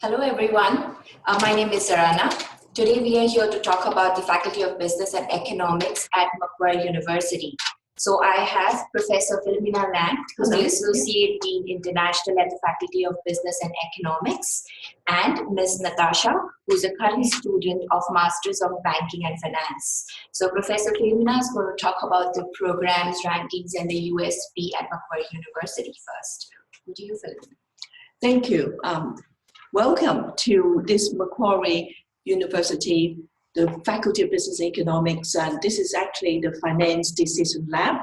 Hello everyone, my name is Sarana. Today we are here to talk about the Faculty of Business and Economics at Macquarie University. So I have Professor Philomena Lang, who's the Associate Dean International at the Faculty of Business and Economics, and Ms. Natasha, who's a current student of Masters of Banking and Finance. So Professor Philomena is going to talk about the programs, rankings, and the USP at Macquarie University first. Would you, Philomena? Thank you. Welcome to this Macquarie University, the Faculty of Business and Economics, and this is actually the Finance Decision Lab.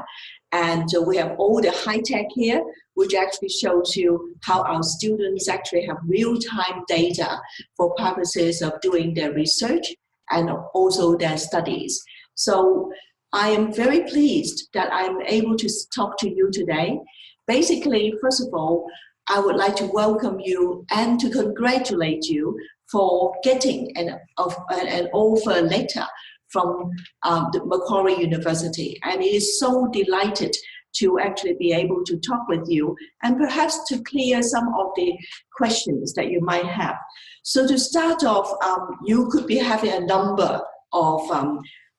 And we have all the high tech here, which actually shows you how our students actually have real-time data for purposes of doing their research and also their studies. So I am very pleased that I'm able to talk to you today. Basically, first of all, I would like to welcome you and to congratulate you for getting an offer letter from the Macquarie University. And it is so delighted to actually be able to talk with you and perhaps to clear some of the questions that you might have. So to start off, you could be having a number of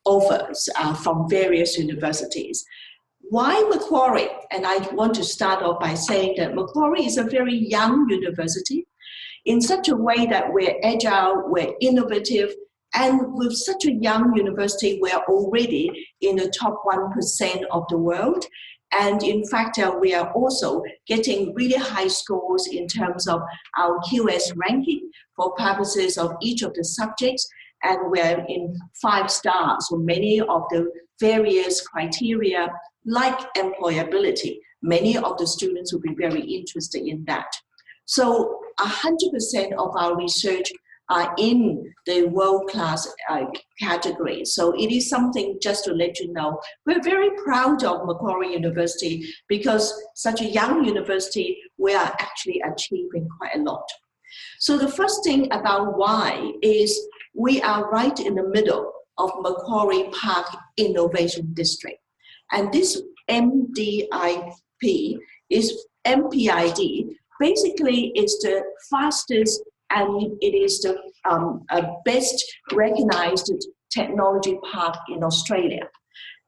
offers from various universities. Why Macquarie? And I want to start off by saying that Macquarie is a very young university in such a way that we're agile, we're innovative, and with such a young university, we're already in the top 1% of the world. And in fact, we are also getting really high scores in terms of our QS ranking for purposes of each of the subjects. And we're in 5 stars for many of the various criteria like employability. Many of the students will be very interested in that. So 100% of our research are in the world-class category. So it is something just to let you know. We're very proud of Macquarie University because such a young university, we are actually achieving quite a lot. So the first thing about why is we are right in the middle of Macquarie Park Innovation District. And this MDIP is MPID, basically is the fastest and it is the best recognized technology park in Australia.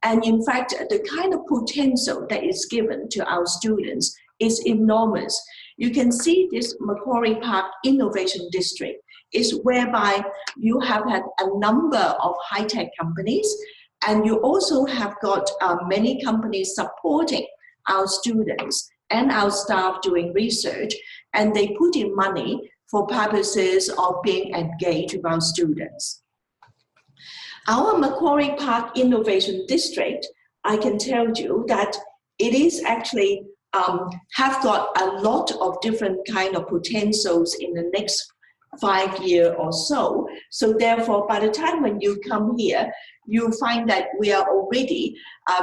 And in fact, the kind of potential that is given to our students is enormous. You can see this Macquarie Park Innovation District is whereby you have had a number of high-tech companies, and you also have got many companies supporting our students and our staff doing research, and they put in money for purposes of being engaged with our students. Our Macquarie Park Innovation District, I can tell you that it is actually have got a lot of different kind of potentials in the next 5 years or so. So therefore, by the time when you come here, you find that we are already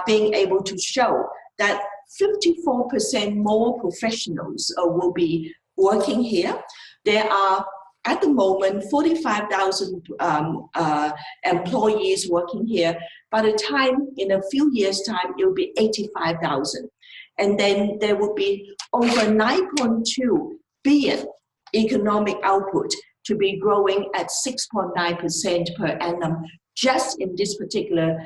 being able to show that 54% more professionals will be working here. There are, at the moment, 45,000 employees working here. By the time, in a few years' time, it will be 85,000. And then there will be over 9.2 billion economic output to be growing at 6.9% per annum just in this particular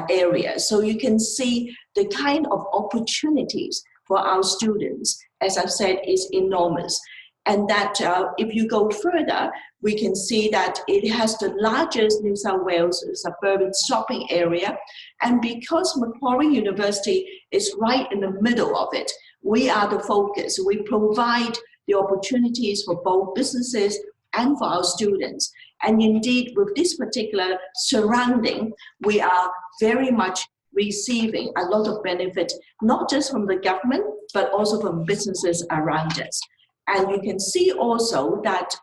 area. So you can see the kind of opportunities for our students, as I've said, is enormous. And that if you go further, we can see that it has the largest New South Wales suburban shopping area. And because Macquarie University is right in the middle of it, we are the focus. We provide the opportunities for both businesses and for our students. And indeed, with this particular surrounding, we are very much receiving a lot of benefit, not just from the government, but also from businesses around us. And you can see also that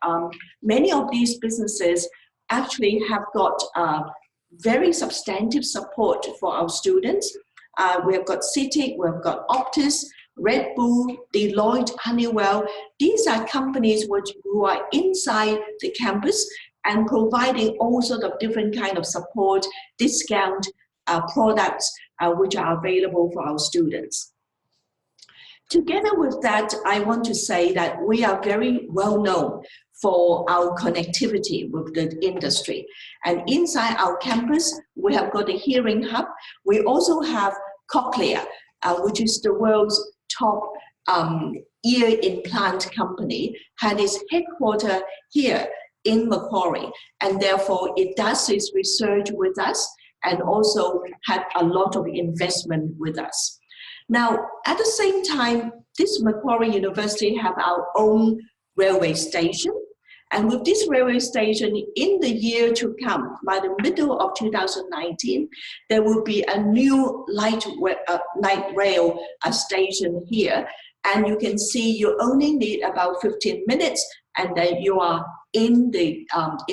many of these businesses actually have got very substantive support for our students. We have got CITIC, we have got Optus, Red Bull, Deloitte, Honeywell. These are companies who are inside the campus and providing all sorts of different kind of support, discount products which are available for our students. Together with that, I want to say that we are very well known for our connectivity with the industry. And inside our campus, we have got a hearing hub. We also have Cochlear, which is the world's top ear implant company, had its headquarters here in Macquarie, and therefore it does its research with us and also had a lot of investment with us. Now, at the same time, this Macquarie University have our own railway station, and with this railway station, in the year to come, by the middle of 2019, there will be a new light rail station here, and you can see you only need about 15 minutes, and then you are in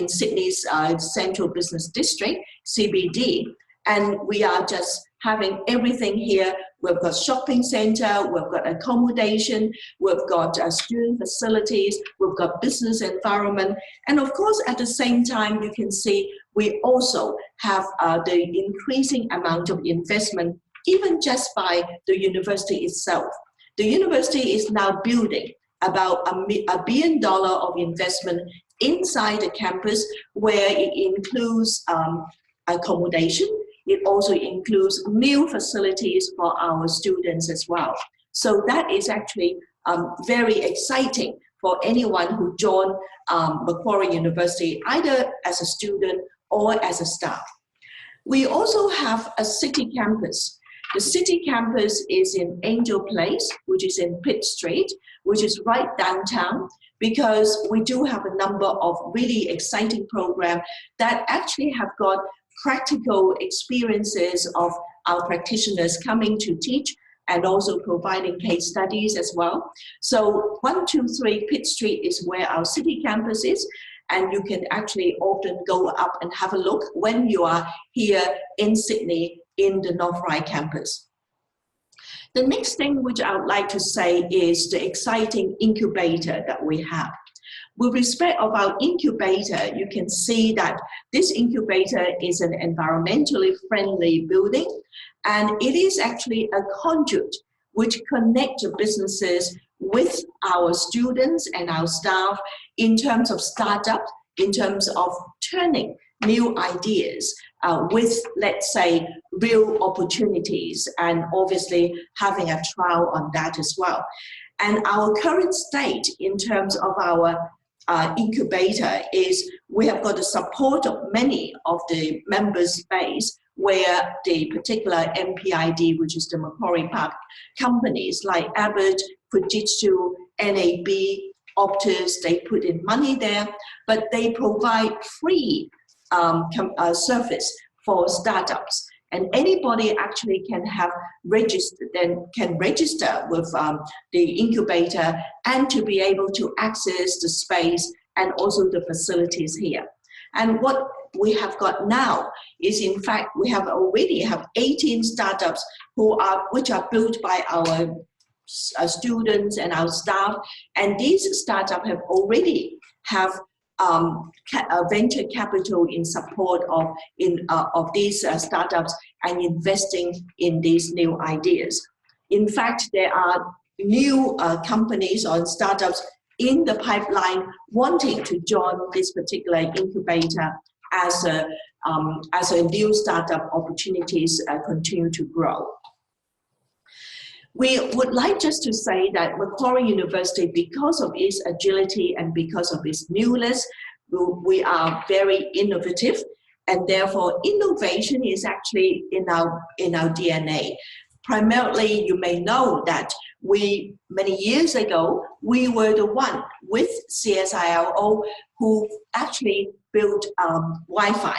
Sydney's Central Business District, CBD, and we are just having everything here. We've got shopping center, we've got accommodation, we've got student facilities, we've got business environment, and of course at the same time you can see we also have the increasing amount of investment even just by the university itself. The university is now building about $1 billion of investment inside the campus, where it includes accommodation. It also includes meal facilities for our students as well. So that is actually very exciting for anyone who joined Macquarie University, either as a student or as a staff. We also have a city campus. The city campus is in Angel Place, which is in Pitt Street, which is right downtown, because we do have a number of really exciting programs that actually have got practical experiences of our practitioners coming to teach and also providing case studies as well. So 123 Pitt Street is where our city campus is, and you can actually often go up and have a look when you are here in Sydney in the North Ryde campus. The next thing which I would like to say is the exciting incubator that we have. With respect of our incubator, you can see that this incubator is an environmentally friendly building, and it is actually a conduit which connects the businesses with our students and our staff in terms of startup, in terms of turning new ideas with, let's say, real opportunities, and obviously having a trial on that as well. And our current state in terms of our incubator is we have got the support of many of the members base, where the particular MPID, which is the Macquarie Park companies like Abbott, Fujitsu, NAB, Optus, they put in money there, but they provide free service for startups. And anybody actually can have registered, then can register with the incubator and to be able to access the space and also the facilities here. And what we have got now is, in fact, we have already have 18 startups which are built by our students and our staff. And these startups have already have venture capital in support of these startups and investing in these new ideas. In fact, there are new companies or startups in the pipeline wanting to join this particular incubator as a new startup opportunities continue to grow. We would like just to say that Macquarie University, because of its agility and because of its newness, we are very innovative, and therefore innovation is actually in our DNA. Primarily, you may know that many years ago, we were the one with CSIRO who actually built Wi-Fi.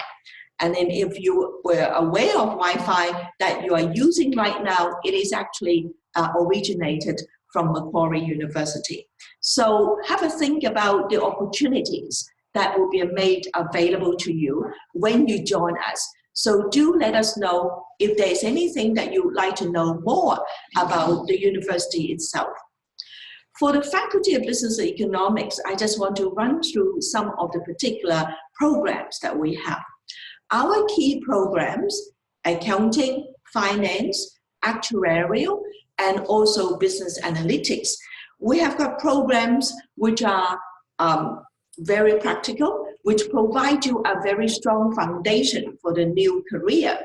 And then if you were aware of Wi-Fi that you are using right now, it is actually originated from Macquarie University. So have a think about the opportunities that will be made available to you when you join us. So do let us know if there's anything that you would like to know more about the university itself. For the Faculty of Business and Economics, I just want to run through some of the particular programs that we have. Our key programs: accounting, finance, actuarial, and also business analytics. We have got programs which are very practical, which provide you a very strong foundation for the new career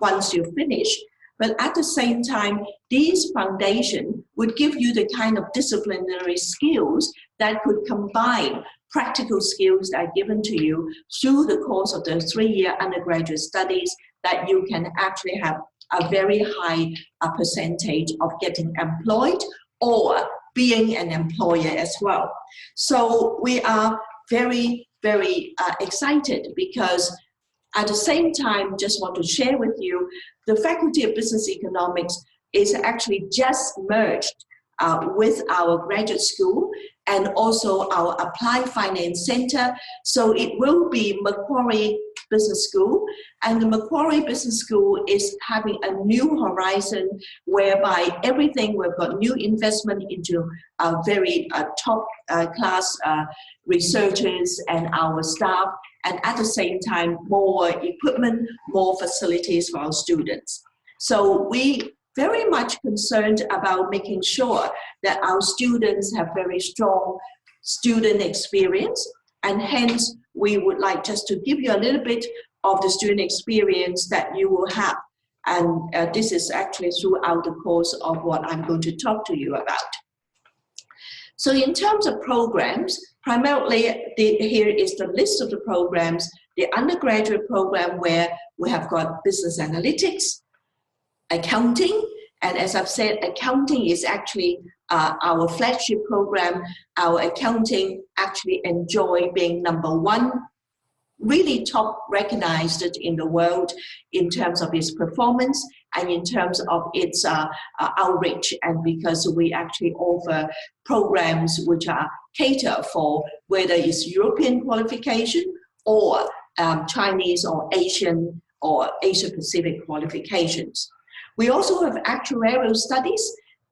once you finish. But at the same time, these foundation would give you the kind of disciplinary skills that could combine practical skills that are given to you through the course of the 3-year undergraduate studies, that you can actually have a very high percentage of getting employed or being an employer as well. So we are very, very excited, because at the same time, just want to share with you, the Faculty of Business Economics is actually just merged with our graduate school and also our Applied Finance Center. So it will be Macquarie Business School, and the Macquarie Business School is having a new horizon whereby everything, we've got new investment into very top class researchers and our staff, and at the same time, more equipment, more facilities for our students. So we very much concerned about making sure that our students have very strong student experience, and hence we would like just to give you a little bit of the student experience that you will have. And this is actually throughout the course of what I'm going to talk to you about. So in terms of programs, primarily here is the list of the programs. The undergraduate program, where we have got business analytics, accounting, and as I've said, accounting is actually our flagship program. Our accounting actually enjoy being #1, really top recognized in the world in terms of its performance and in terms of its outreach, and because we actually offer programs which are cater for whether it's European qualification or Chinese or Asian or Asia Pacific qualifications. We also have actuarial studies,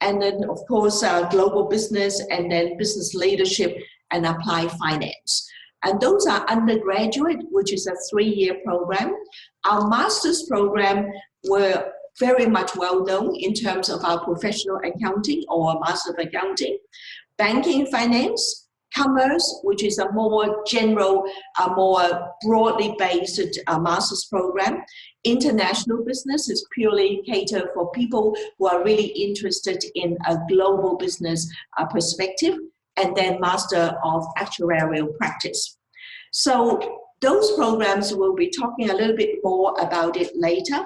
and then of course global business, and then business leadership and applied finance. And those are undergraduate, which is a 3-year program. Our master's program were very much well known in terms of our professional accounting or master of accounting, banking finance, commerce, which is a more general, more broadly based master's program. International business is purely catered for people who are really interested in a global business perspective, and then Master of Actuarial Practice. So those programs, we'll be talking a little bit more about it later.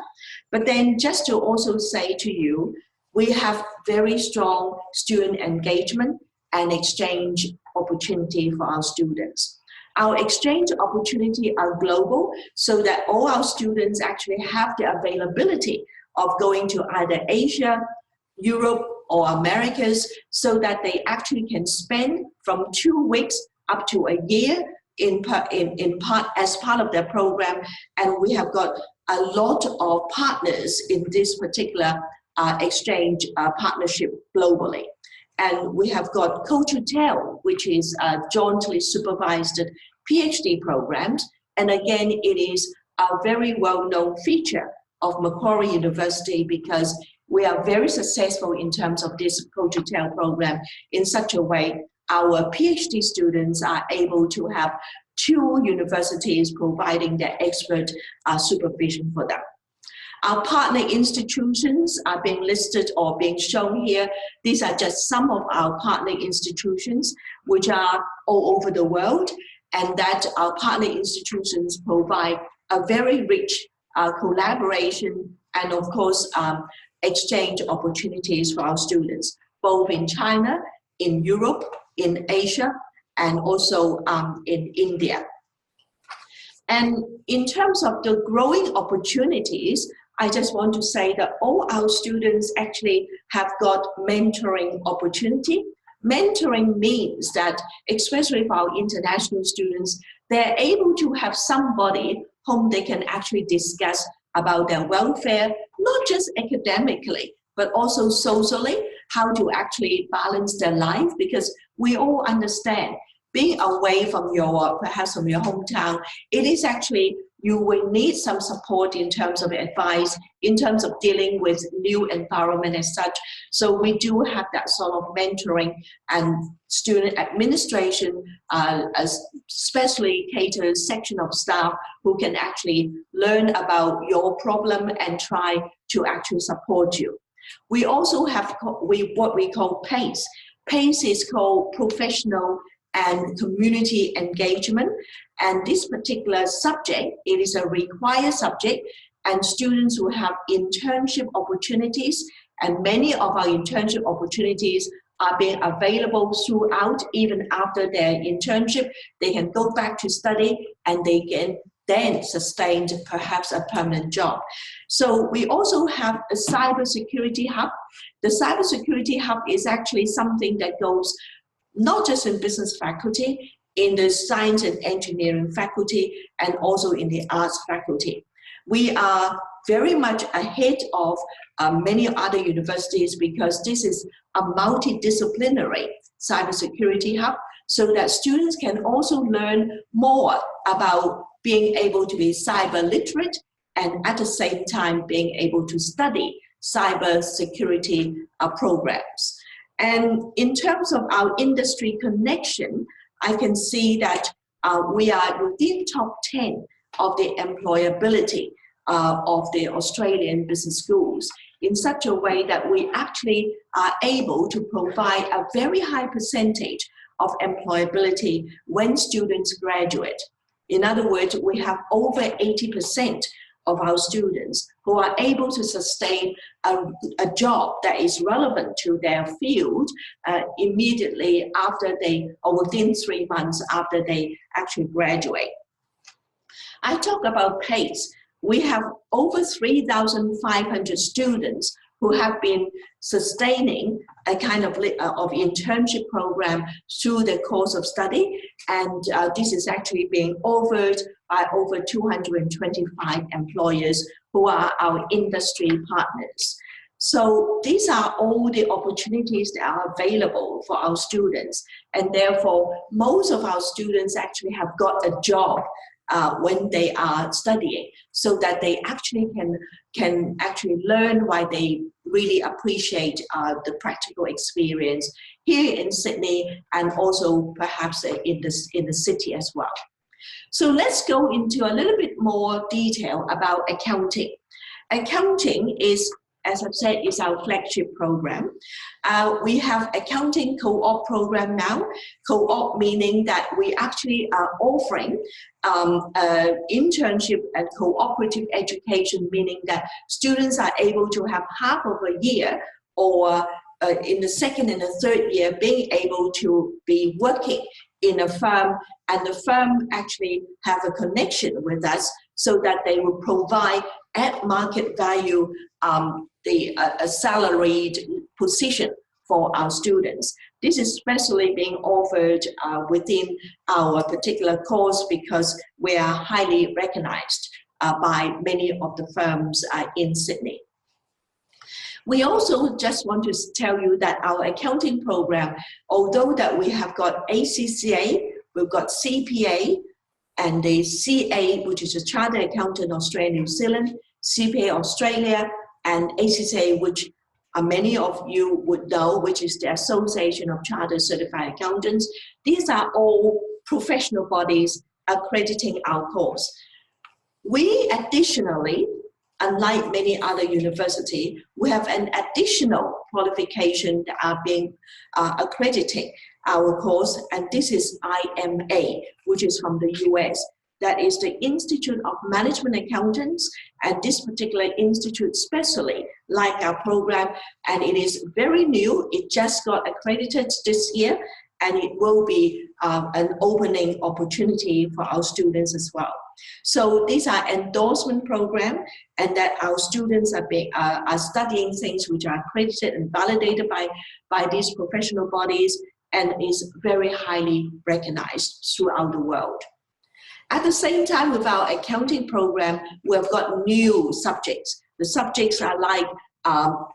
But then just to also say to you, we have very strong student engagement and exchange opportunity for our students. Our exchange opportunity are global, so that all our students actually have the availability of going to either Asia, Europe, or Americas, so that they actually can spend from 2 weeks up to a year as part of their program. And we have got a lot of partners in this particular exchange partnership globally. And we have got Coach-to-Tell, which is jointly supervised PhD programs. And again, it is a very well-known feature of Macquarie University, because we are very successful in terms of this Coach-to-Tell program in such a way our PhD students are able to have 2 universities providing their expert supervision for them. Our partner institutions are being listed or being shown here. These are just some of our partner institutions, which are all over the world, and that our partner institutions provide a very rich collaboration and, of course, exchange opportunities for our students, both in China, in Europe, in Asia, and also in India. And in terms of the growing opportunities, I just want to say that all our students actually have got mentoring opportunity. Mentoring means that, especially for our international students, they're able to have somebody whom they can actually discuss about their welfare, not just academically, but also socially, how to actually balance their life, because we all understand being away from perhaps from your hometown, it is actually you will need some support in terms of advice, in terms of dealing with new environment as such. So we do have that sort of mentoring and student administration, especially catered section of staff who can actually learn about your problem and try to actually support you. We also have what we call PACE. PACE is called Professional and Community Engagement. And this particular subject, it is a required subject, and students will have internship opportunities, and many of our internship opportunities are being available throughout. Even after their internship, they can go back to study and they can then sustain perhaps a permanent job. So we also have a cybersecurity hub. The cybersecurity hub is actually something that goes not just in business faculty, in the science and engineering faculty, and also in the arts faculty. We are very much ahead of many other universities because this is a multidisciplinary cybersecurity hub, so that students can also learn more about being able to be cyber literate and at the same time being able to study cybersecurity programs. And in terms of our industry connection, I can see that we are within top 10 of the employability of the Australian business schools, in such a way that we actually are able to provide a very high percentage of employability when students graduate. In other words, we have over 80% of our students who are able to sustain a job that is relevant to their field immediately after or within 3 months after they actually graduate. I talk about PACE. We have over 3,500 students who have been sustaining a kind of internship program through the course of study, and this is actually being offered by over 225 employers who are our industry partners. So these are all the opportunities that are available for our students, and therefore most of our students actually have got a job when they are studying, so that they actually can actually learn why they really appreciate the practical experience here in Sydney and also perhaps in the city as well. So let's go into a little bit more detail about accounting. Accounting is, as I've said, is our flagship program. We have accounting co-op program now. Co-op meaning that we actually are offering internship and cooperative education, meaning that students are able to have half of a year or in the second and the third year being able to be working in a firm, and the firm actually have a connection with us so that they will provide at market value a salaried position for our students. This is especially being offered within our particular course because we are highly recognized by many of the firms in Sydney. We also just want to tell you that our accounting program, although that we have got ACCA, we've got CPA, and the CA, which is a Chartered Accountant Australia, New Zealand, CPA Australia, and ACCA, which many of you would know, which is the Association of Chartered Certified Accountants. These are all professional bodies accrediting our course. We additionally, unlike many other universities, we have an additional qualification that are being accrediting our course, and this is IMA, which is from the US. That is the Institute of Management Accountants, and this particular institute especially like our program, and it is very new. It just got accredited this year, and it will be an opening opportunity for our students as well. So these are endorsement program, and that our students are studying things which are accredited and validated by these professional bodies, and is very highly recognized throughout the world. At the same time, with our accounting program, we've got new subjects. The subjects are like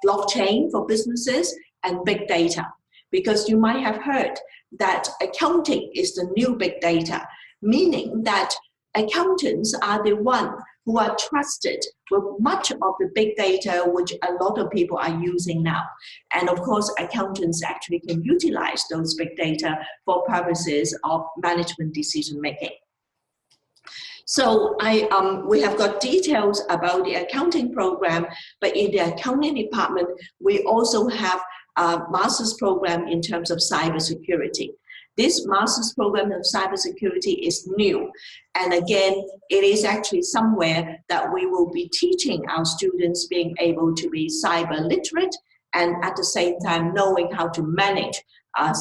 blockchain for businesses and big data, because you might have heard that accounting is the new big data, meaning that accountants are the one who are trusted with much of the big data which a lot of people are using now. And of course, accountants actually can utilize those big data for purposes of management decision making. So we have got details about the accounting program, but in the accounting department, we also have a master's program in terms of cybersecurity. This master's program of cybersecurity is new. And again, it is actually somewhere that we will be teaching our students being able to be cyber literate and at the same time knowing how to manage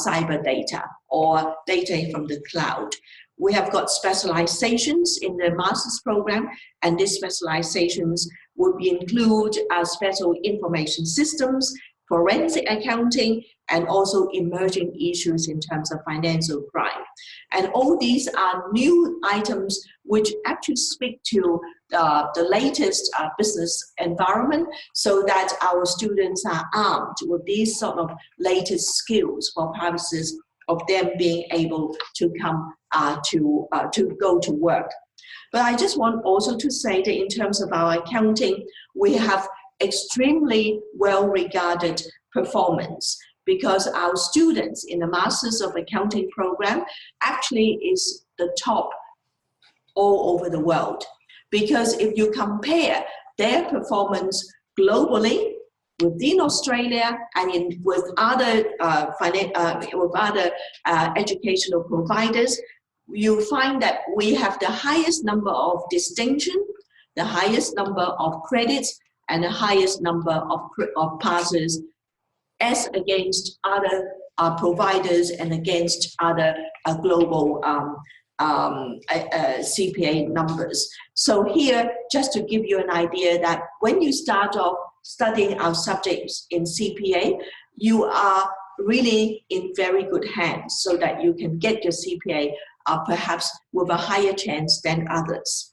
cyber data or data from the cloud. We have got specializations in the master's program, and these specializations would include special information systems, forensic accounting, and also emerging issues in terms of financial crime. And all these are new items which actually speak to the latest business environment, so that our students are armed with these sort of latest skills for purposes of them being able to come to go to work. But I just want also to say that in terms of our accounting, we have extremely well-regarded performance, because our students in the Masters of Accounting program actually is the top all over the world. Because if you compare their performance globally, within Australia and with other educational providers, you find that we have the highest number of distinction, the highest number of credits, and the highest number of passes as against other providers and against other global CPA numbers. So here, just to give you an idea that when you start off studying our subjects in CPA, you are really in very good hands so that you can get your CPA perhaps with a higher chance than others.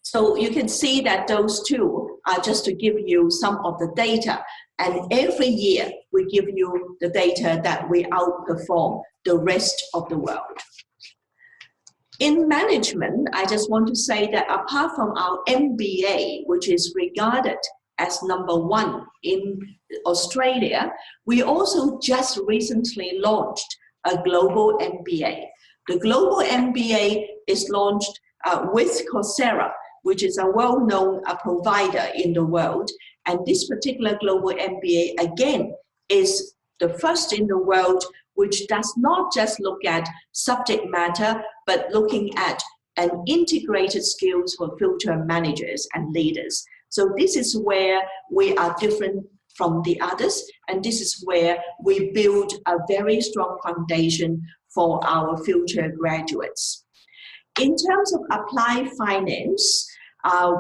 So you can see that those two are just to give you some of the data. And every year we give you the data that we outperform the rest of the world. In management, I just want to say that apart from our MBA, which is regarded as #1 in Australia, we also just recently launched a global MBA. The global MBA is launched with Coursera, which is a well-known provider in the world. And this particular global MBA, again, is the first in the world which does not just look at subject matter, but looking at an integrated skills for future managers and leaders. So this is where we are different from the others, and this is where we build a very strong foundation for our future graduates. In terms of applied finance,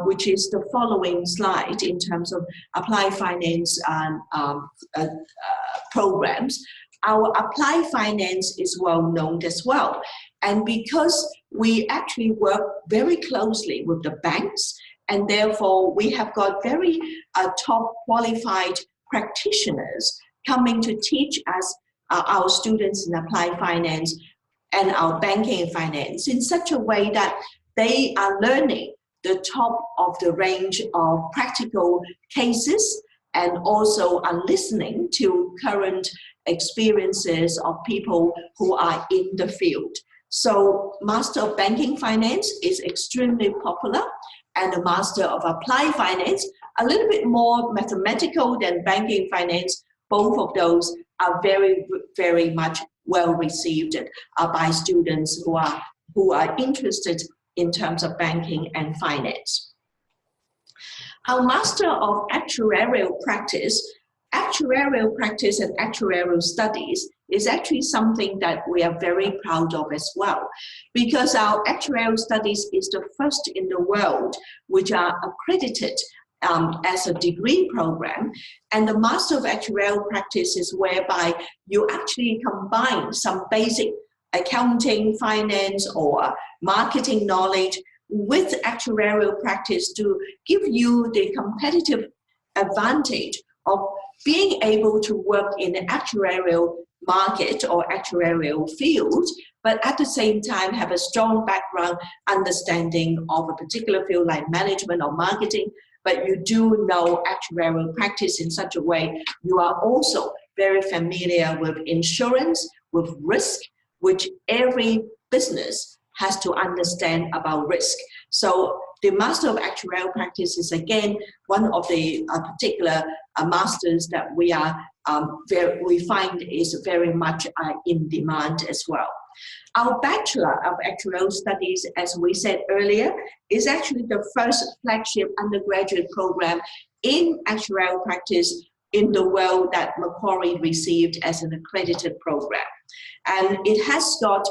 which is the following slide in terms of applied finance programs, our applied finance is well known as well. And because we actually work very closely with the banks, and therefore we have got very top qualified practitioners coming to teach us, our students in applied finance and our banking and finance, in such a way that they are learning the top of the range of practical cases, and also are listening to current experiences of people who are in the field. So Master of Banking Finance is extremely popular, and the Master of Applied Finance, a little bit more mathematical than Banking Finance. Both of those are very, very much well received by students who are interested in terms of banking and finance. Our Master of Actuarial Practice and actuarial studies is actually something that we are very proud of as well, because our actuarial studies is the first in the world which are accredited as a degree program. And the Master of Actuarial Practice is whereby you actually combine some basic accounting, finance, or marketing knowledge with actuarial practice to give you the competitive advantage of being able to work in the actuarial market or actuarial field, but at the same time have a strong background understanding of a particular field like management or marketing, but you do know actuarial practice in such a way you are also very familiar with insurance, with risk, which every business has to understand about risk. So the Master of Actuarial Practice is again one of the particular masters that we find is very much in demand as well. Our Bachelor of Actuarial Studies, as we said earlier, is actually the first flagship undergraduate program in actuarial practice in the world that Macquarie received as an accredited program. And it has got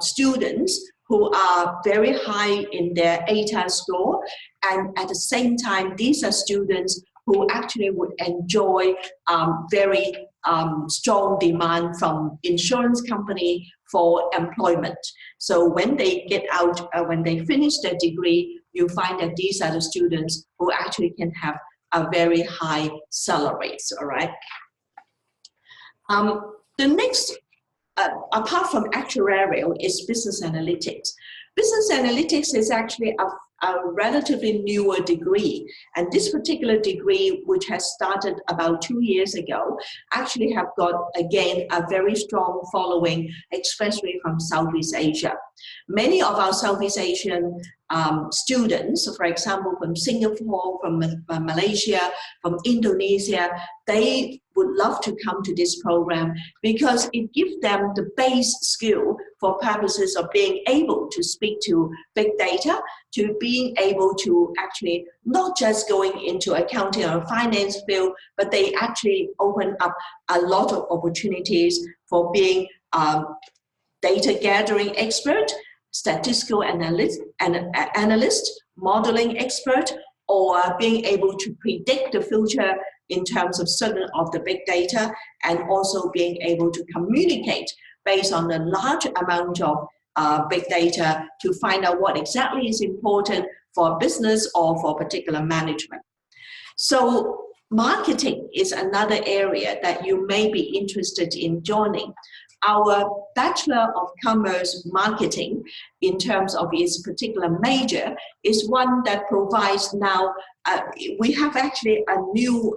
students who are very high in their ATAR score, and at the same time, these are students who actually would enjoy very strong demand from insurance company for employment. So when they get out, when they finish their degree, you find that these are the students who actually can have a very high salaries, all right? The next, apart from actuarial, is business analytics. Business analytics is actually a relatively newer degree, and this particular degree, which has started about 2 years ago, actually have got again a very strong following, especially from Southeast Asia. Many of our Southeast Asian students, for example, from Singapore, from Malaysia, from Indonesia, they would love to come to this program because it gives them the base skill for purposes of being able to speak to big data, to being able to actually not just going into accounting or finance field, but they actually open up a lot of opportunities for being data gathering expert, statistical analyst, modeling expert, or being able to predict the future in terms of certain of the big data, and also being able to communicate based on the large amount of big data to find out what exactly is important for business or for particular management. So marketing is another area that you may be interested in joining. Our Bachelor of Commerce Marketing, in terms of its particular major, is one that provides now, we have actually a new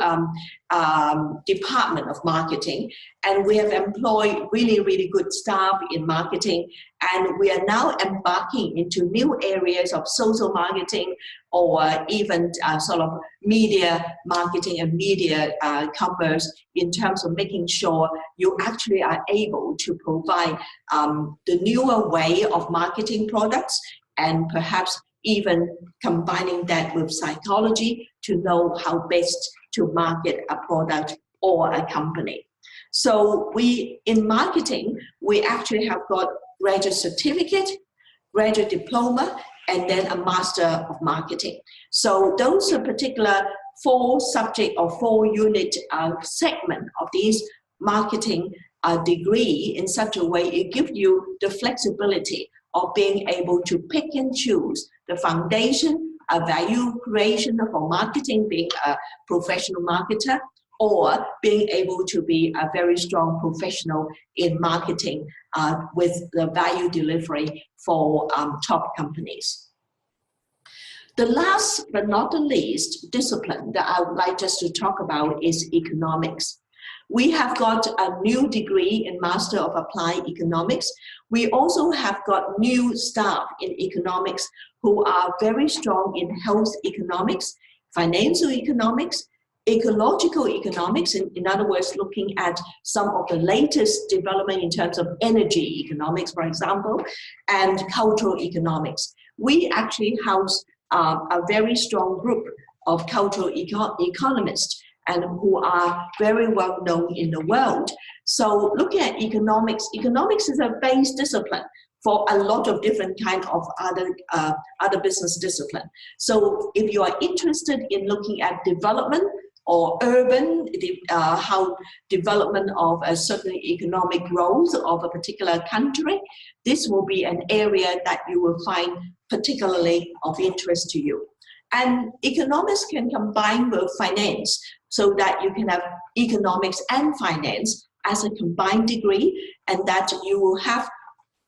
department of marketing, and we have employed really, really good staff in marketing, and we are now embarking into new areas of social marketing, or even sort of media marketing and media commerce, in terms of making sure you actually are able to provide the newer way of marketing products, and perhaps even combining that with psychology to know how best to market a product or a company. So in marketing, we actually have got graduate certificate, graduate diploma, and then a Master of Marketing. So those are particular 4 subject or 4 unit segment of these marketing degree in such a way it gives you the flexibility of being able to pick and choose the foundation, a value creation for marketing, being a professional marketer, or being able to be a very strong professional in marketing with the value delivery for top companies. The last but not the least discipline that I would like just to talk about is economics. We have got a new degree in Master of Applied Economics. We also have got new staff in economics who are very strong in health economics, financial economics, ecological economics, in other words, looking at some of the latest development in terms of energy economics, for example, and cultural economics. We actually house a very strong group of cultural economists and who are very well known in the world. So looking at economics, economics is a base discipline for a lot of different kind of other business discipline. So if you are interested in looking at development or urban, how development of a certain economic growth of a particular country, this will be an area that you will find particularly of interest to you. And economics can combine with finance so that you can have economics and finance as a combined degree, and that you will have,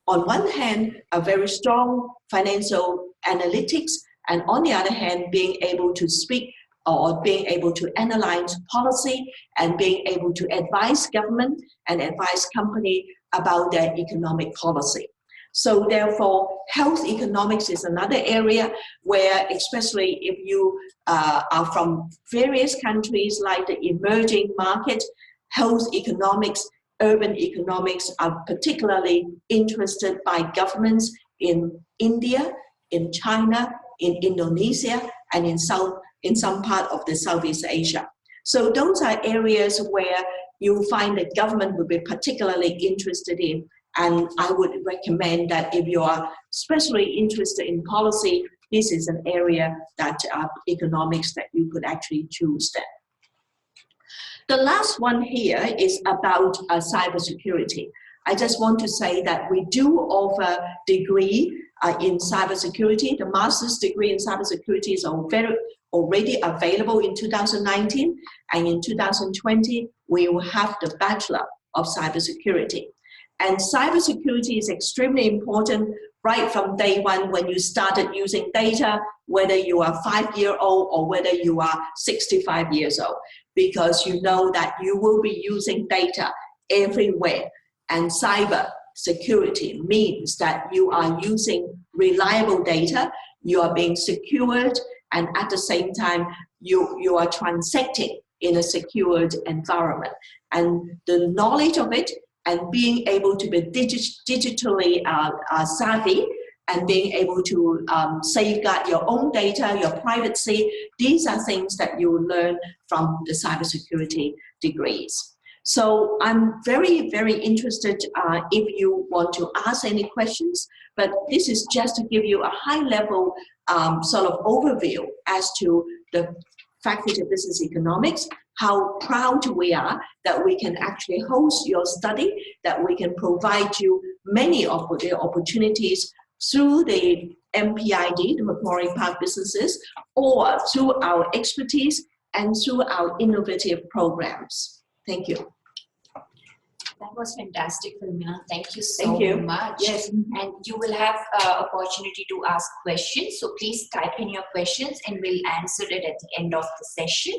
on one hand, a very strong financial analytics, and on the other hand, being able to speak or being able to analyze policy and being able to advise government and advise company about their economic policy. So therefore, health economics is another area where, especially if you are from various countries like the emerging market, health economics, urban economics are particularly interested by governments in India, in China, in Indonesia, and in some part of the Southeast Asia. So those are areas where you find that government will be particularly interested in. And I would recommend that if you are especially interested in policy, this is an area that economics that you could actually choose then. The last one here is about cybersecurity. I just want to say that we do offer degree in cybersecurity. The master's degree in cybersecurity is already available in 2019, and in 2020 we will have the Bachelor of Cybersecurity. And cybersecurity is extremely important right from day one when you started using data, whether you are 5-year-old or whether you are 65 years old, because you know that you will be using data everywhere. And cyber security means that you are using reliable data, you are being secured, and at the same time, you are transacting in a secured environment. And the knowledge of it and being able to be digitally savvy and being able to safeguard your own data, your privacy, these are things that you learn from the cybersecurity degrees. So I'm very, very interested if you want to ask any questions, but this is just to give you a high-level sort of overview as to the Faculty of Business Economics, how proud we are that we can actually host your study, that we can provide you many of the opportunities through the MPID, the Macquarie Park Businesses, or through our expertise and through our innovative programs. Thank you. That was fantastic, Philomena. Thank you so much. Yes. And you will have opportunity to ask questions. So please type in your questions and we'll answer it at the end of the session.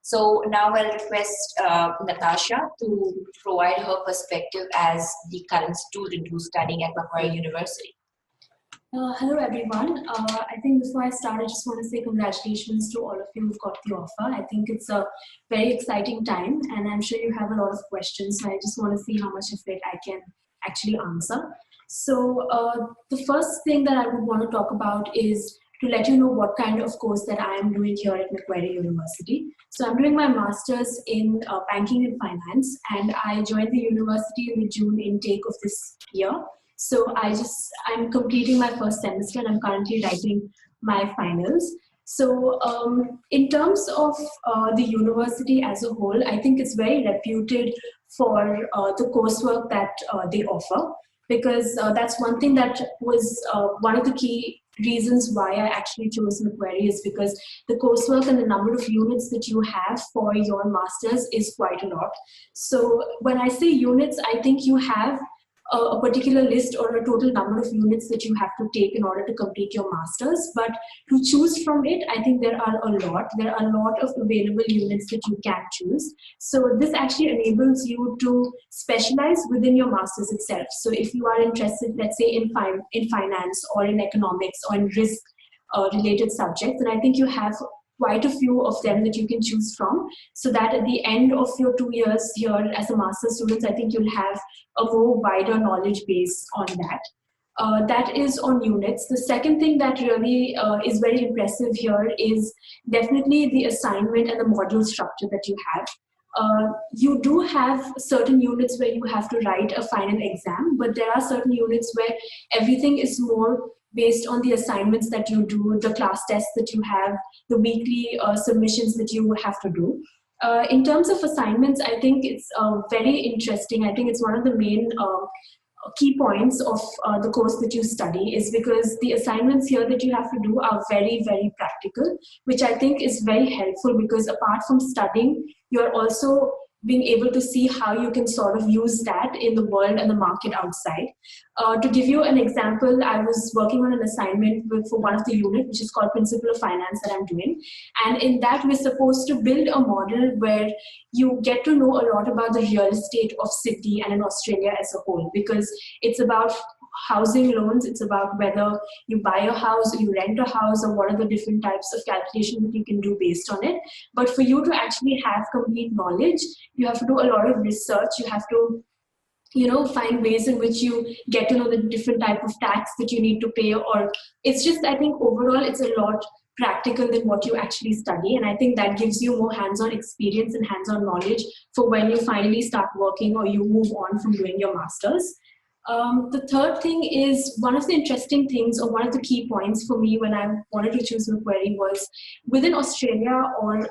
So now I'll request Natasha to provide her perspective as the current student who's studying at Macquarie University. Hello everyone. I think before I start, I just want to say congratulations to all of you who've got the offer. I think it's a very exciting time and I'm sure you have a lot of questions. So I just want to see how much of it I can actually answer. So the first thing that I would want to talk about is to let you know what kind of course that I am doing here at Macquarie University. So I'm doing my master's in banking and finance, and I joined the university in the June intake of this year. So I'm completing my first semester and I'm currently writing my finals. So in terms of the university as a whole, I think it's very reputed for the coursework that they offer, because that's one thing that was one of the key reasons why I actually chose Macquarie, is because the coursework and the number of units that you have for your master's is quite a lot. So when I say units, I think you have a particular list or a total number of units that you have to take in order to complete your master's, but to choose from it, I think there are a lot of available units that you can choose. So this actually enables you to specialize within your master's itself. So if you are interested, let's say in finance or in economics or in risk related subjects, then I think you have quite a few of them that you can choose from, so that at the end of your 2 years here as a master's student, I think you'll have a more wider knowledge base on that. That is on units. The second thing that really is very impressive here is definitely the assignment and the module structure that you have. You do have certain units where you have to write a final exam, but there are certain units where everything is more based on the assignments that you do, the class tests that you have, the weekly submissions that you have to do. In terms of assignments, I think it's very interesting. I think it's one of the main key points of the course that you study, is because the assignments here that you have to do are very, very practical, which I think is very helpful, because apart from studying, you're also being able to see how you can sort of use that in the world and the market outside. To give you an example, I was working on an assignment for one of the unit, which is called Principle of Finance that I'm doing. And in that, we're supposed to build a model where you get to know a lot about the real estate of Sydney and in Australia as a whole, because it's about housing loans, it's about whether you buy a house or you rent a house, or what are the different types of calculations that you can do based on it. But for you to actually have complete knowledge, you have to do a lot of research. You have to find ways in which you get to know the different type of tax that you need to pay, or it's just, I think overall it's a lot practical than what you actually study. And I think that gives you more hands-on experience and hands-on knowledge for when you finally start working or you move on from doing your master's. The third thing is, one of the interesting things, or one of the key points for me when I wanted to choose Macquarie, was within Australia or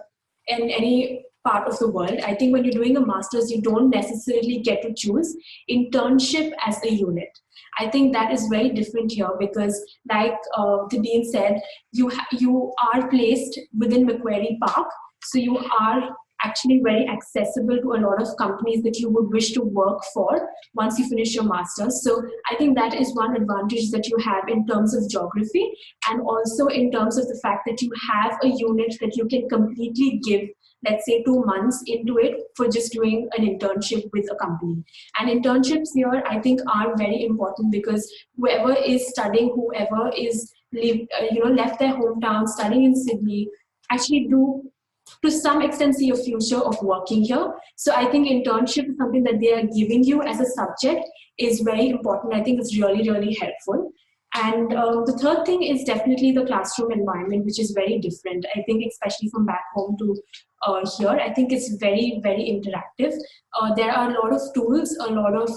in any part of the world, I think when you're doing a master's, you don't necessarily get to choose internship as a unit. I think that is very different here because, like the dean said, you are placed within Macquarie Park, so you are actually very accessible to a lot of companies that you would wish to work for once you finish your master's. So I think that is one advantage that you have in terms of geography, and also in terms of the fact that you have a unit that you can completely give, let's say 2 months into it, for just doing an internship with a company. And internships here, I think, are very important because whoever is studying, whoever is left their hometown, studying in Sydney, actually do to some extent see a future of working here. So I think internship is something that they are giving you as a subject is very important. I think it's really, really helpful. And the third thing is definitely the classroom environment, which is very different. I think especially from back home to here, I think it's very, very interactive. There are a lot of tools, a lot of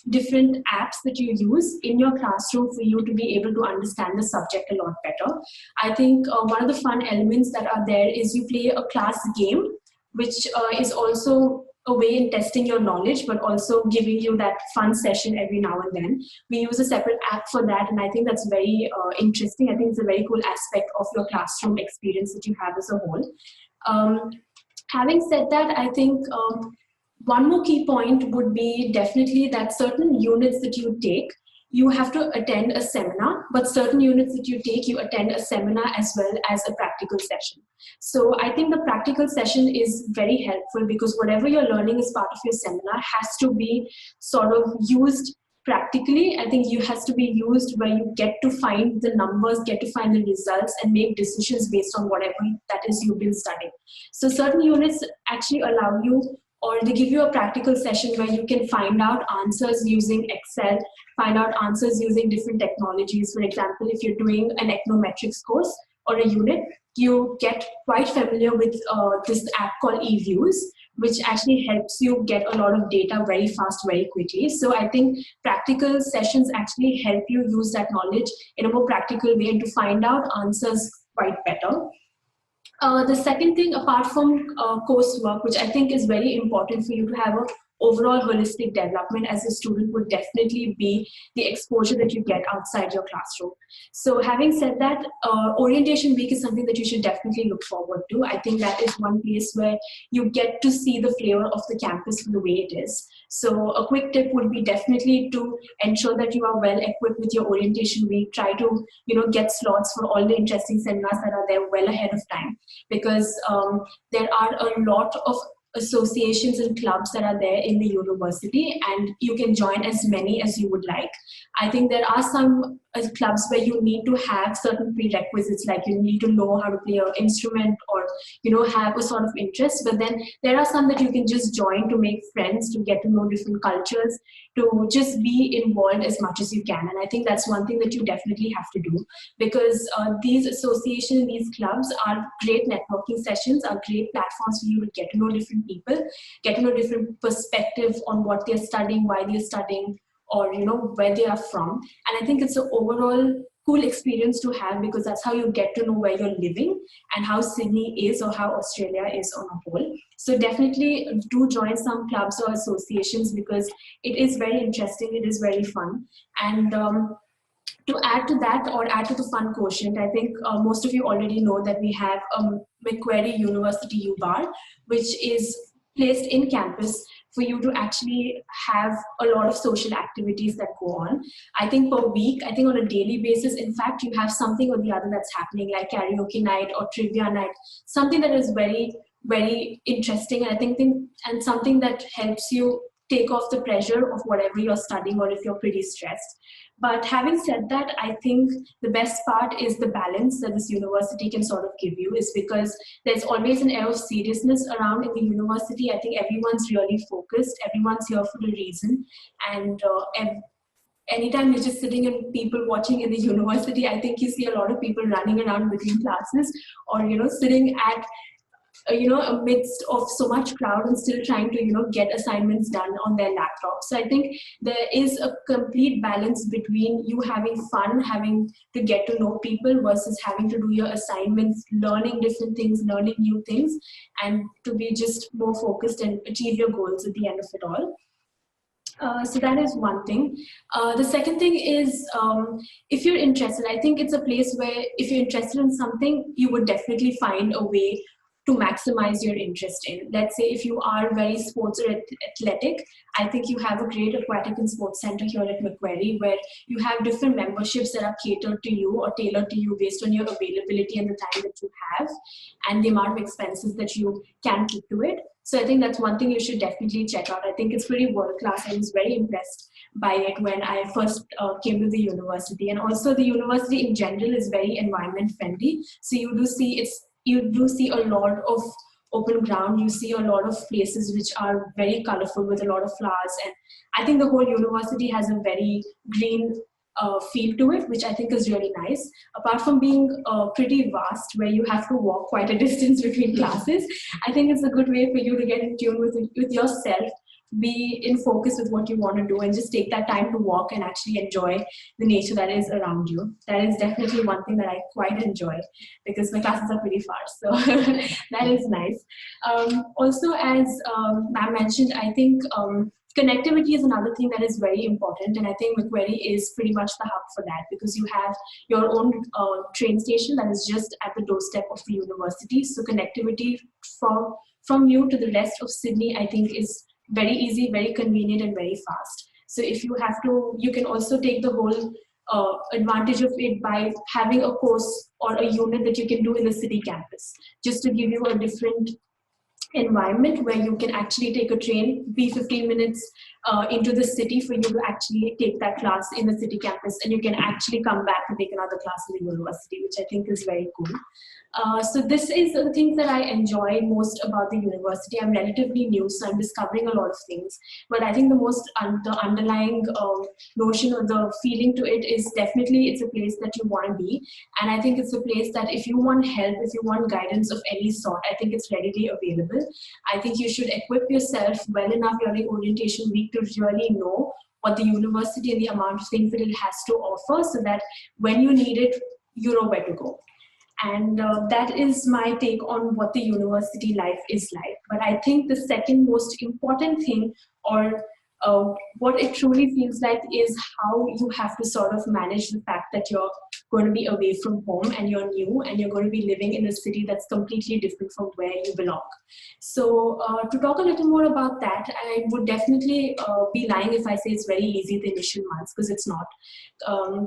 different apps that you use in your classroom for you to be able to understand the subject a lot better. I think one of the fun elements that are there is you play a class game, which is also a way in testing your knowledge, but also giving you that fun session every now and then. We use a separate app for that, and I think that's very interesting. I think it's a very cool aspect of your classroom experience that you have as a whole. Having said that, I think one more key point would be definitely that certain units that you take, you have to attend a seminar, but certain units that you take, you attend a seminar as well as a practical session. So I think the practical session is very helpful because whatever you're learning as part of your seminar has to be sort of used practically. I think it has to be used where you get to find the numbers, get to find the results, and make decisions based on whatever that is you've been studying. So certain units actually allow you, or they give you a practical session where you can find out answers using Excel, find out answers using different technologies. For example, if you're doing an econometrics course or a unit, you get quite familiar with this app called eViews, which actually helps you get a lot of data very fast, very quickly. So I think practical sessions actually help you use that knowledge in a more practical way and to find out answers quite better. The second thing, apart from coursework, which I think is very important for you to have a overall holistic development as a student, would definitely be the exposure that you get outside your classroom. So having said that, orientation week is something that you should definitely look forward to. I think that is one place where you get to see the flavor of the campus for the way it is. So a quick tip would be definitely to ensure that you are well equipped with your orientation week. Try to get slots for all the interesting seminars that are there well ahead of time, because there are a lot of associations and clubs that are there in the university, and you can join as many as you would like. I think there are some clubs where you need to have certain prerequisites, like you need to know how to play an instrument or have a sort of interest, but then there are some that you can just join to make friends, to get to know different cultures, to just be involved as much as you can. And I think that's one thing that you definitely have to do, because these associations, these clubs are great networking sessions, are great platforms for you to get to know different people, get to know different perspectives on what they're studying, why they're studying, or where they are from. And I think it's an overall cool experience to have, because that's how you get to know where you're living and how Sydney is or how Australia is on a whole. So definitely do join some clubs or associations, because it is very interesting, it is very fun. And to add to that, or add to the fun quotient, I think most of you already know that we have Macquarie University U-Bar, which is placed in campus for you to actually have a lot of social activities that go on. I think per week, I think on a daily basis, in fact, you have something or the other that's happening, like karaoke night or trivia night, something that is very, very interesting. And I think and something that helps you take off the pressure of whatever you're studying or if you're pretty stressed. But having said that, I think the best part is the balance that this university can sort of give you, is because there's always an air of seriousness around in the university. I think everyone's really focused, everyone's here for a reason, and anytime you're just sitting and people watching in the university, I think you see a lot of people running around between classes, or sitting at amidst of so much crowd and still trying to get assignments done on their laptop. So I think there is a complete balance between you having fun, having to get to know people, versus having to do your assignments, learning different things, learning new things, and to be just more focused and achieve your goals at the end of it all. So that is one thing. The second thing is, if you're interested, I think it's a place where if you're interested in something, you would definitely find a way to maximize your interest in. Let's say if you are very sports or athletic, I think you have a great aquatic and sports center here at Macquarie, where you have different memberships that are catered to you or tailored to you based on your availability and the time that you have and the amount of expenses that you can keep to it. So I think that's one thing you should definitely check out. I think it's pretty world class. I was very impressed by it when I first came to the university. And also the university in general is very environment friendly. So you do see a lot of open ground. You see a lot of places which are very colorful with a lot of flowers. And I think the whole university has a very green feel to it, which I think is really nice. Apart from being pretty vast, where you have to walk quite a distance between classes, I think it's a good way for you to get in tune with yourself, be in focus with what you want to do, and just take that time to walk and actually enjoy the nature that is around you. That is definitely one thing that I quite enjoy, because my classes are pretty far, so that is nice. Also, as ma'am mentioned, I think connectivity is another thing that is very important, and I think Macquarie is pretty much the hub for that, because you have your own train station that is just at the doorstep of the university. So connectivity from you to the rest of Sydney, I think, is very easy, very convenient, and very fast. So if you have to, you can also take the whole advantage of it by having a course or a unit that you can do in the city campus, just to give you a different environment where you can actually take a train, be 15 minutes into the city for you to actually take that class in the city campus, and you can actually come back and take another class in the university, which I think is very cool. So this is the things that I enjoy most about the university. I'm relatively new, so I'm discovering a lot of things. But I think the underlying notion or the feeling to it is definitely it's a place that you want to be. And I think it's a place that if you want help, if you want guidance of any sort, I think it's readily available. I think you should equip yourself well enough during orientation week to really know what the university and the amount of things that it has to offer, so that when you need it, you know where to go. And that is my take on what the university life is like. But I think the second most important thing, or what it truly feels like, is how you have to sort of manage the fact that you're going to be away from home and you're new and you're going to be living in a city that's completely different from where you belong. So to talk a little more about that, I would definitely be lying if I say it's very easy the initial months, because it's not.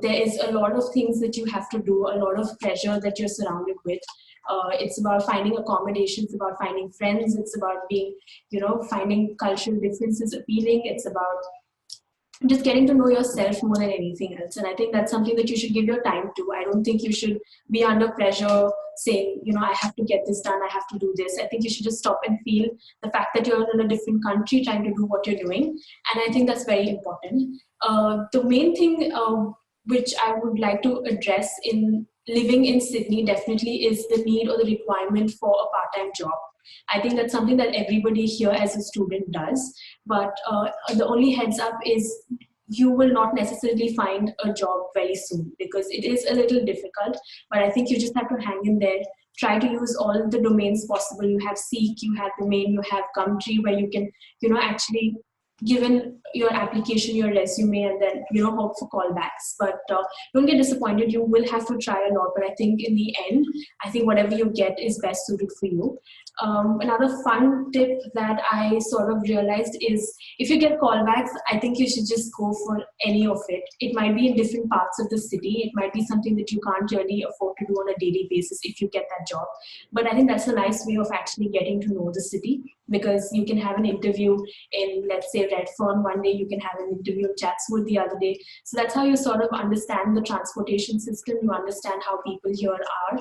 There is a lot of things that you have to do, a lot of pressure that you're surrounded with. It's about finding accommodations, about finding friends, it's about being, finding cultural differences appealing, it's about just getting to know yourself more than anything else. And I think that's something that you should give your time to. I don't think you should be under pressure saying, I have to get this done, I have to do this. I think you should just stop and feel the fact that you're in a different country trying to do what you're doing. And I think that's very important. The main thing which I would like to address in living in Sydney definitely is the need or the requirement for a part-time job. I think that's something that everybody here as a student does, but the only heads up is you will not necessarily find a job very soon, because it is a little difficult, but I think you just have to hang in there, try to use all the domains possible. You have Seek, you have Domain, you have Gumtree, where you can, actually given your application, your resume, and then, hope for callbacks. But don't get disappointed. You will have to try a lot. But I think in the end, I think whatever you get is best suited for you. Another fun tip that I sort of realized is if you get callbacks, I think you should just go for any of it. It might be in different parts of the city. It might be something that you can't really afford to do on a daily basis if you get that job. But I think that's a nice way of actually getting to know the city, because you can have an interview in, let's say, Redfern one day, you can have an interview in Chatswood the other day. So that's how you sort of understand the transportation system, you understand how people here are.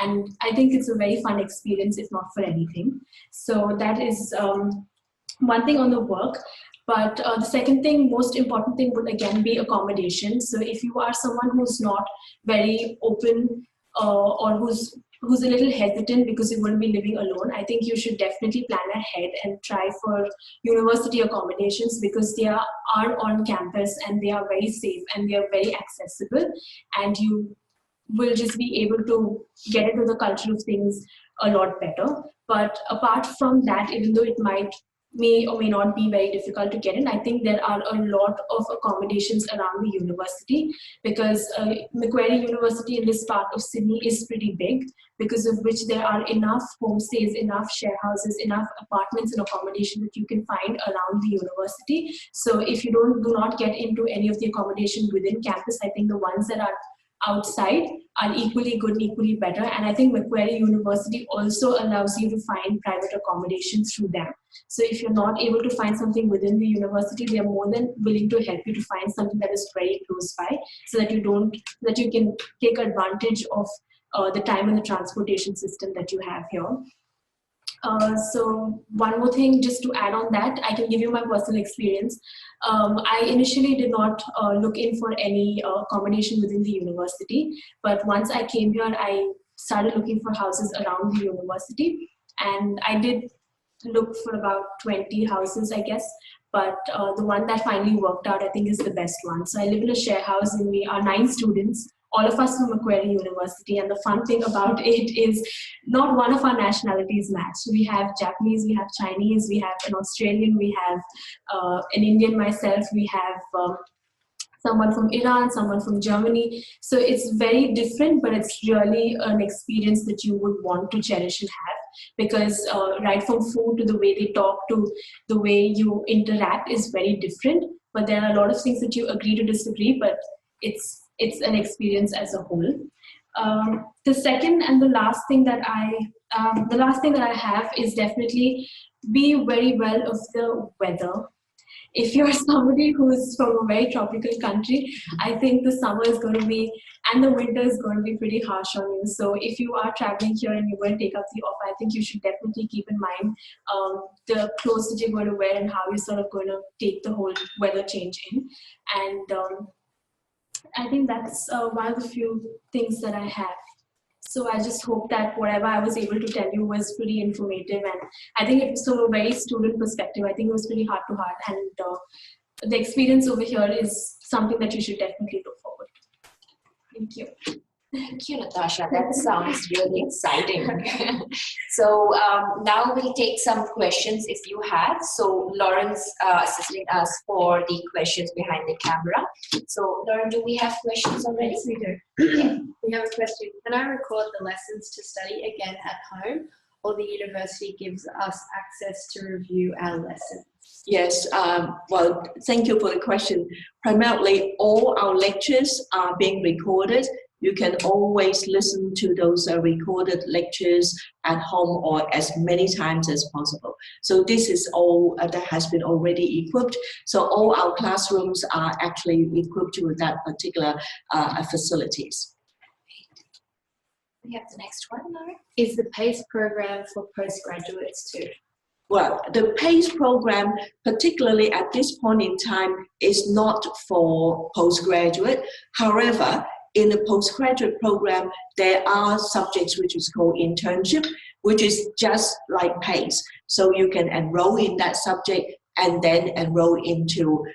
And I think it's a very fun experience, if not for anything. So that is one thing on the work. But the second thing, most important thing, would again be accommodation. So if you are someone who's not very open or who's a little hesitant because you're going to be living alone, I think you should definitely plan ahead and try for university accommodations, because they are on campus and they are very safe and they are very accessible, and you will just be able to get into the culture of things a lot better. But apart from that, even though it may or may not be very difficult to get in, I think there are a lot of accommodations around the university, because Macquarie University in this part of Sydney is pretty big, because of which there are enough homestays, enough share houses, enough apartments and accommodation that you can find around the university. So if you do not get into any of the accommodation within campus, I think the ones that are outside are equally good, equally better. And I think Macquarie University also allows you to find private accommodation through them. So if you're not able to find something within the university, they're more than willing to help you to find something that is very close by, so that you can take advantage of the time and the transportation system that you have here. So one more thing, just to add on that, I can give you my personal experience. I initially did not look in for any accommodation within the university, but once I came here, I started looking for houses around the university, and I did look for about 20 houses, I guess. But the one that finally worked out, I think, is the best one. So I live in a share house, and we are 9 students, all of us from Macquarie University. And the fun thing about it is not one of our nationalities match. We have Japanese, we have Chinese, we have an Australian, we have an Indian myself, we have someone from Iran, someone from Germany. So it's very different, but it's really an experience that you would want to cherish and have, because right from food to the way they talk to the way you interact is very different. But there are a lot of things that you agree to disagree, but it's an experience as a whole. The second and the last thing that I have is definitely be very well of the weather. If you're somebody who's from a very tropical country, I think the summer is going to be, and the winter is going to be pretty harsh on you. So if you are traveling here and you're going to take up the offer, I think you should definitely keep in mind the clothes that you're going to wear and how you're sort of going to take the whole weather change in. And I think that's one of the few things that I have. So I just hope that whatever I was able to tell you was pretty informative, and I think it's from a very student perspective, I think it was pretty heart to heart, and the experience over here is something that you should definitely look forward to. Thank you. Thank you, Natasha. That sounds really exciting. So now we'll take some questions if you have. So Lauren's assisting us for the questions behind the camera. So Lauren, do we have questions already? Yes, we do. Yeah. We have a question. Can I record the lessons to study again at home, or the university gives us access to review our lessons? Yes, well, thank you for the question. Primarily, all our lectures are being recorded. You can always listen to those recorded lectures at home or as many times as possible. So this is all that has been already equipped. So all our classrooms are actually equipped with that particular facilities. We have the next one, Laura. Is the PACE program for postgraduates too? Well, the PACE program, particularly at this point in time, is not for postgraduate. However, in the postgraduate program, there are subjects which is called internship, which is just like PACE. So you can enroll in that subject and then enroll into,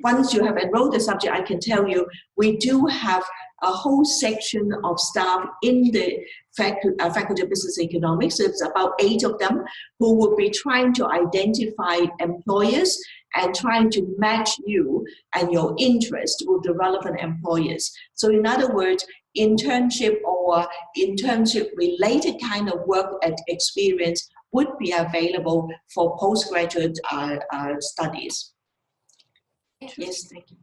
once you have enrolled the subject, I can tell you, we do have a whole section of staff in the Faculty of Business Economics. So it's about 8 of them who will be trying to identify employers and trying to match you and your interest with the relevant employers. So in other words, internship or internship-related kind of work experience would be available for postgraduate studies. Yes, thank you.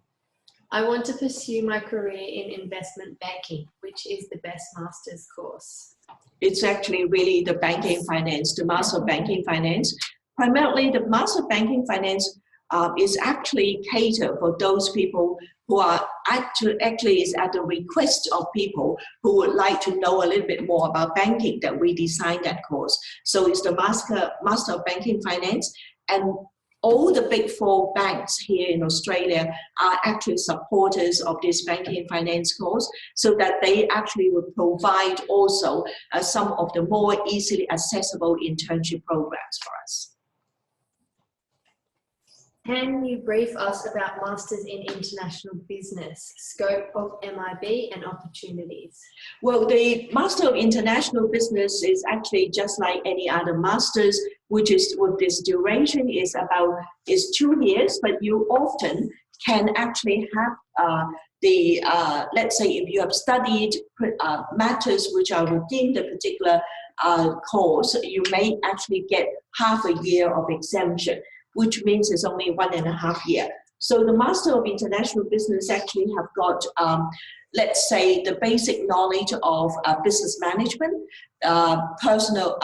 I want to pursue my career in investment banking. Which is the best master's course? It's actually really the banking finance, the Master of Banking Finance. Primarily, the Master of Banking Finance is actually catered for those people who are actually is at the request of people who would like to know a little bit more about banking that we designed that course. So it's the Master of Banking Finance, and all the big four banks here in Australia are actually supporters of this banking and finance course, so that they actually would provide also some of the more easily accessible internship programs for us. Can you brief us about Masters in International Business, scope of MIB and opportunities? Well, the Master of International Business is actually just like any other Masters, which is with this duration is 2 years, but you often can actually have let's say if you have studied matters which are within the particular course, you may actually get half a year of exemption, which means it's only 1.5 years. So the Master of International Business actually have got, let's say, the basic knowledge of business management, personal,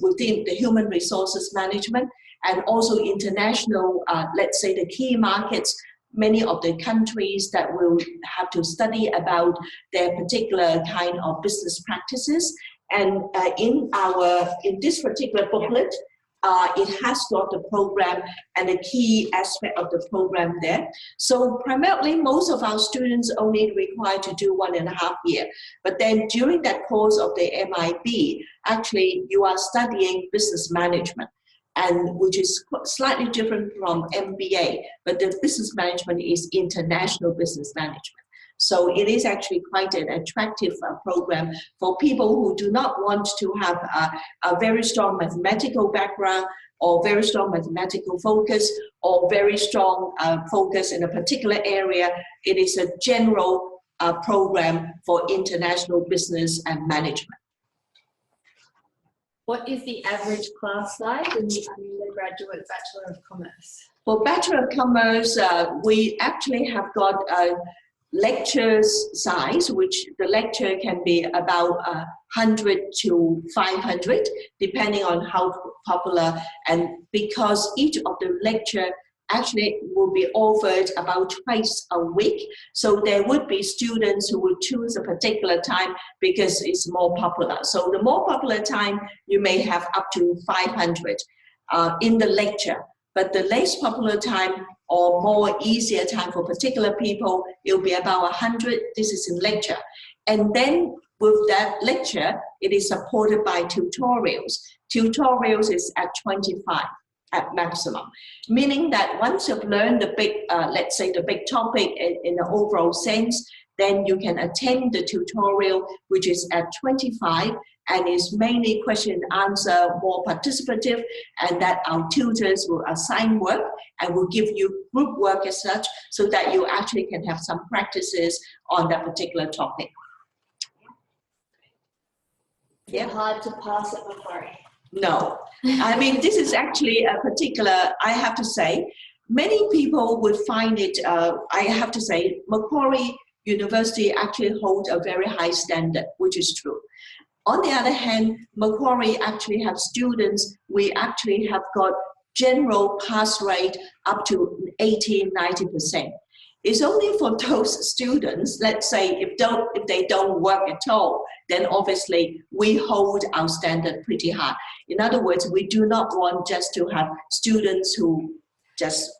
within the human resources management, and also international, let's say, the key markets, many of the countries that will have to study about their particular kind of business practices. And in this particular booklet, it has got the program and the key aspect of the program there. So primarily, most of our students only required to do 1.5 years. But then during that course of the MIB, actually you are studying business management, and which is slightly different from MBA, but the business management is international business management. So it is actually quite an attractive program for people who do not want to have a very strong mathematical background or very strong mathematical focus or very strong focus in a particular area. It is a general program for international business and management. What is the average class size in the undergraduate Bachelor of Commerce? For Bachelor of Commerce, we actually have got lectures size, which the lecture can be about 100 to 500, depending on how popular, and because each of the lecture actually will be offered about twice a week, so there would be students who would choose a particular time because it's more popular. So the more popular time, you may have up to 500 in the lecture, but the less popular time or more easier time for particular people, it'll be about 100. This is in lecture. And then with that lecture, it is supported by tutorials. Tutorials is at 25 at maximum, meaning that once you've learned the big, let's say the big topic in the overall sense, then you can attend the tutorial, which is at 25, and is mainly question and answer, more participative, and that our tutors will assign work and will give you group work as such, so that you actually can have some practices on that particular topic. Yeah. Hard to pass at Macquarie. No, I mean, this is actually a particular, I have to say, many people would find it, I have to say, Macquarie University actually holds a very high standard, which is true. On the other hand, Macquarie actually have students, we actually have got general pass rate up to 80–90%. It's only for those students, let's say, if they don't work at all, then obviously we hold our standard pretty high. In other words, we do not want just to have students who just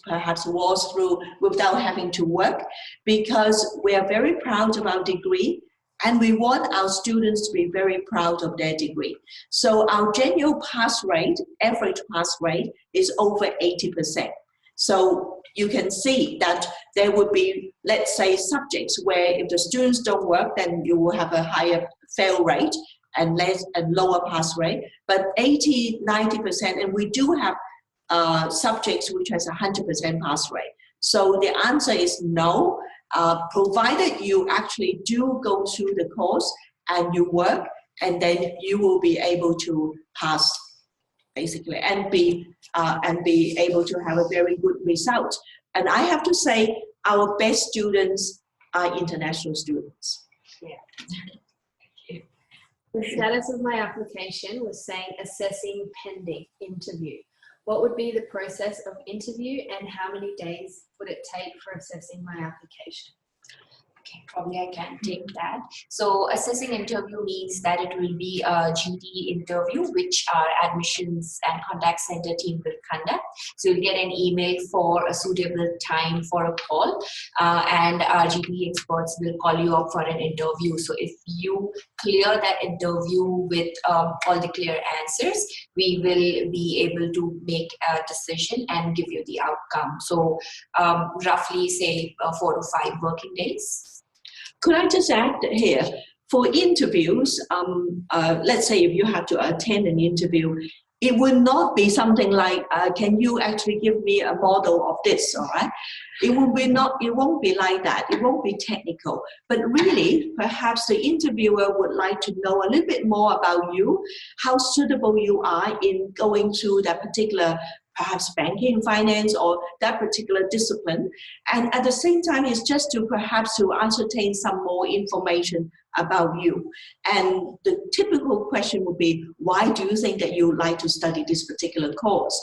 perhaps waltz through without having to work, because we are very proud of our degree and we want our students to be very proud of their degree. So our general pass rate, average pass rate, is over 80%. So you can see that there would be, let's say, subjects where if the students don't work, then you will have a higher fail rate and lower pass rate. But 80–90%, and we do have subjects which has 100% pass rate. So the answer is no. provided you actually do go through the course and you work, and then you will be able to pass, basically, and be able to have a very good result. And I have to say, our best students are international students. Yeah. The status of my application was saying assessing pending interview. What would be the process of interview and how many days would it take for assessing my application? Okay, probably I can take that. So assessing interview means that it will be a GD interview, which our admissions and contact center team will conduct. So you'll get an email for a suitable time for a call, and our GD experts will call you up for an interview. So if you clear that interview with all the clear answers, we will be able to make a decision and give you the outcome. So roughly say 4 to 5 working days. Could I just add here, for interviews, let's say if you have to attend an interview, it will not be something like, can you actually give me a model of this, all right? It won't be like that. It won't be technical. But really, perhaps the interviewer would like to know a little bit more about you, how suitable you are in going through that particular perhaps banking, finance, or that particular discipline. And at the same time, it's just to perhaps to ascertain some more information about you. And the typical question would be, why do you think that you would like to study this particular course?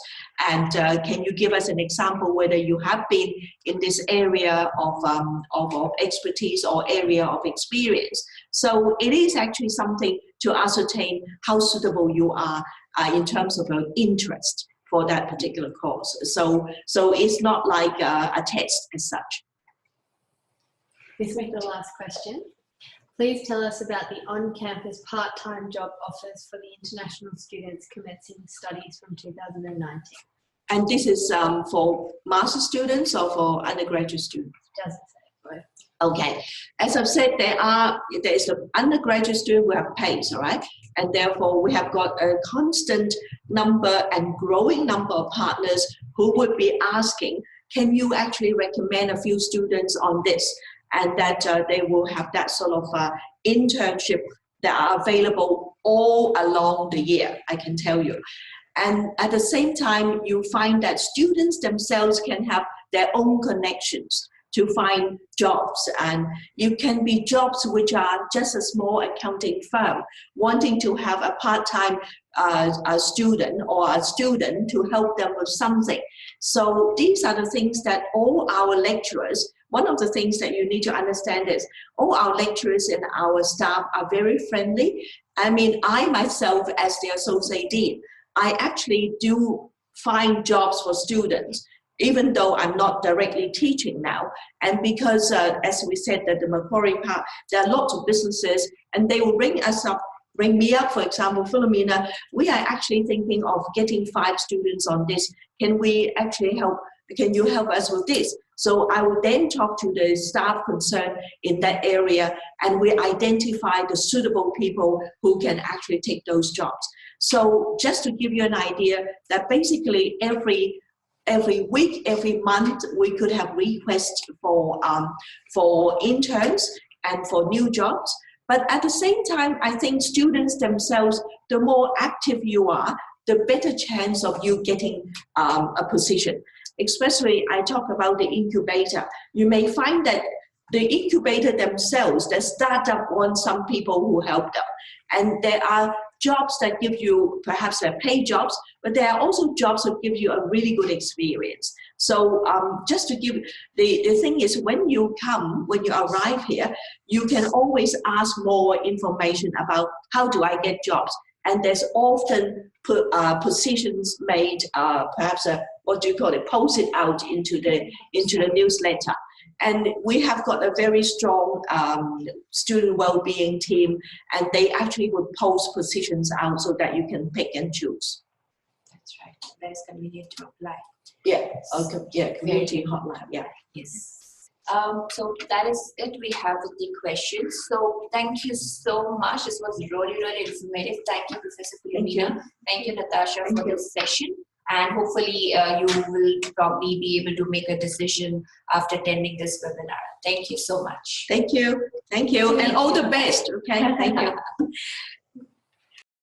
And can you give us an example whether you have been in this area of expertise or area of experience? So it is actually something to ascertain how suitable you are in terms of your interest for that particular course. So it's not like a test as such. This is the last question. Please tell us about the on-campus part-time job offers for the international students commencing studies from 2019. And this is for master students or for undergraduate students? Doesn't say both. Okay, as I've said, there is an undergraduate student who have pays, all right? And therefore we have got a constant number and growing number of partners who would be asking, can you actually recommend a few students on this? And that they will have that sort of internship that are available all along the year, I can tell you. And at the same time, you find that students themselves can have their own connections to find jobs, and you can be jobs which are just a small accounting firm wanting to have a part-time student or a student to help them with something. So these are the things that all our lecturers, one of the things that you need to understand is all our lecturers and our staff are very friendly. I mean, I myself as the associate dean, I actually do find jobs for students, even though I'm not directly teaching now. And because, as we said, that the Macquarie part, there are lots of businesses, and they will ring us up, ring me up, for example, Philomena, we are actually thinking of getting 5 students on this. Can we actually help? Can you help us with this? So I will then talk to the staff concerned in that area, and we identify the suitable people who can actually take those jobs. So just to give you an idea, that basically every week, every month, we could have requests for interns and for new jobs. But at the same time, I think students themselves, the more active you are, the better chance of you getting a position. Especially, I talk about the incubator. You may find that the incubator themselves, the startup wants some people who help them. And there are jobs that give you perhaps paid jobs, but there are also jobs that give you a really good experience. So just to give, the thing is when you arrive here, you can always ask more information about how do I get jobs. And there's often positions made, perhaps what do you call it, posted out into the newsletter. And we have got a very strong student well-being team, and they actually would post positions out so that you can pick and choose. That's right. That is convenient to apply. Yeah, community hotline, yeah. Yes. So that is it. We have the questions. So thank you so much. This was really, really informative. Thank you, Professor Philomena. Thank you, Natasha, for this session. and hopefully you will probably be able to make a decision after attending this webinar. Thank you so much. Thank you. Thank you. And all the best. Okay. Thank you.